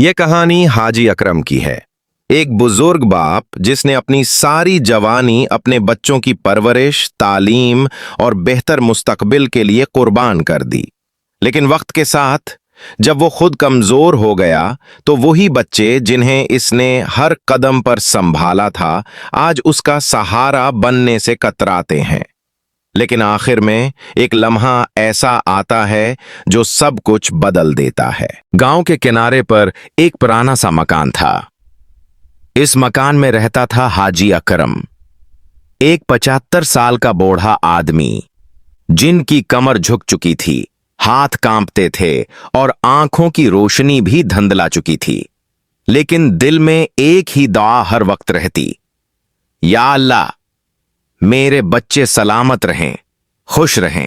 ये कहानी हाजी अकरम की है। एक बुजुर्ग बाप जिसने अपनी सारी जवानी अपने बच्चों की परवरिश, तालीम और बेहतर मुस्तकबिल के लिए कुर्बान कर दी। लेकिन वक्त के साथ जब वो खुद कमजोर हो गया तो वही बच्चे जिन्हें इसने हर कदम पर संभाला था, आज उसका सहारा बनने से कतराते हैं। लेकिन आखिर में एक लम्हा ऐसा आता है जो सब कुछ बदल देता है। गांव के किनारे पर एक पुराना सा मकान था। इस मकान में रहता था हाजी अकरम, एक 75 साल का बूढ़ा आदमी जिनकी कमर झुक चुकी थी, हाथ कांपते थे और आंखों की रोशनी भी धुंधला चुकी थी। लेकिन दिल में एक ही दुआ हर वक्त रहती, या अल्लाह मेरे बच्चे सलामत रहें, खुश रहें।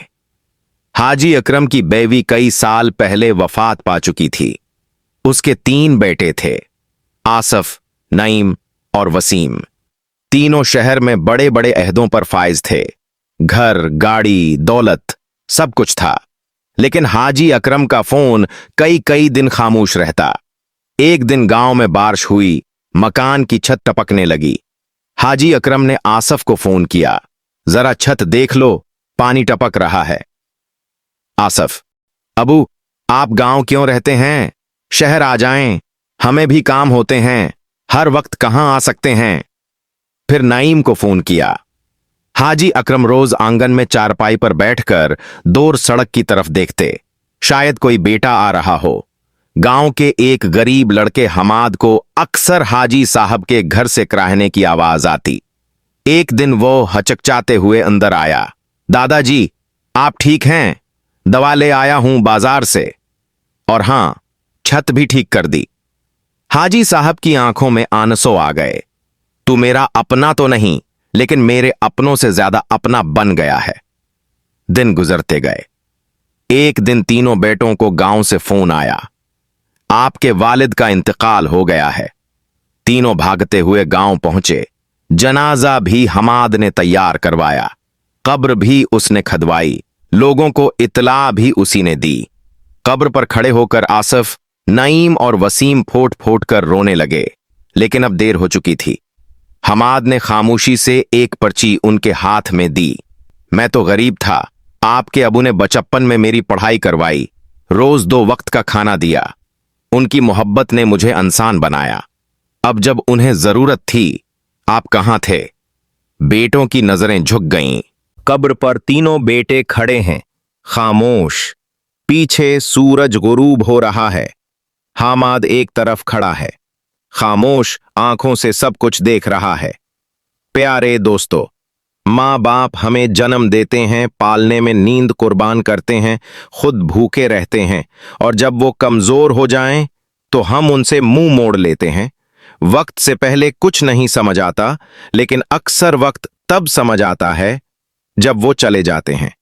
हाजी अकरम की बीवी कई साल पहले वफात पा चुकी थी। उसके 3 बेटे थे, आसफ, नईम और वसीम। तीनों शहर में बड़े बड़े अहदों पर फाइज थे। घर, गाड़ी, दौलत सब कुछ था। लेकिन हाजी अकरम का फोन कई कई दिन खामोश रहता। एक दिन गांव में बारिश हुई, मकान की छत टपकने लगी। हाजी अकरम ने आसफ को फोन किया, जरा छत देख लो, पानी टपक रहा है। आसफ, अबू आप गांव क्यों रहते हैं? शहर आ जाएं, हमें भी काम होते हैं, हर वक्त कहां आ सकते हैं। फिर नईम को फोन किया। हाजी अकरम रोज आंगन में चारपाई पर बैठकर दूर सड़क की तरफ देखते, शायद कोई बेटा आ रहा हो। गांव के एक गरीब लड़के हमाद को अक्सर हाजी साहब के घर से कराहने की आवाज आती। एक दिन वो हचकचाते हुए अंदर आया। दादाजी, आप ठीक हैं? दवा ले आया हूं बाजार से, और हां, छत भी ठीक कर दी। हाजी साहब की आंखों में आंसू आ गए। तू मेरा अपना तो नहीं, लेकिन मेरे अपनों से ज्यादा अपना बन गया है। दिन गुजरते गए। एक दिन तीनों बेटों को गांव से फोन आया, आपके वालिद का इंतकाल हो गया है। तीनों भागते हुए गांव पहुंचे। जनाजा भी हमाद ने तैयार करवाया, कब्र भी उसने खदवाई, लोगों को इतला भी उसी ने दी। कब्र पर खड़े होकर आसफ, नईम और वसीम फोट फोट कर रोने लगे। लेकिन अब देर हो चुकी थी। हमाद ने खामोशी से एक पर्ची उनके हाथ में दी। मैं तो गरीब था, आपके अबू ने बचपन में मेरी पढ़ाई करवाई, रोज 2 वक्त का खाना दिया। उनकी मोहब्बत ने मुझे इंसान बनाया। अब जब उन्हें जरूरत थी, आप कहां थे? बेटों की नजरें झुक गईं। कब्र पर तीनों बेटे खड़े हैं, खामोश। पीछे सूरज गुरूब हो रहा है। हमाद एक तरफ खड़ा है, खामोश आंखों से सब कुछ देख रहा है। प्यारे दोस्तों, माँ बाप हमें जन्म देते हैं, पालने में नींद कुर्बान करते हैं, खुद भूखे रहते हैं, और जब वो कमजोर हो जाएं तो हम उनसे मुंह मोड़ लेते हैं। वक्त से पहले कुछ नहीं समझ आता, लेकिन अक्सर वक्त तब समझ आता है जब वो चले जाते हैं।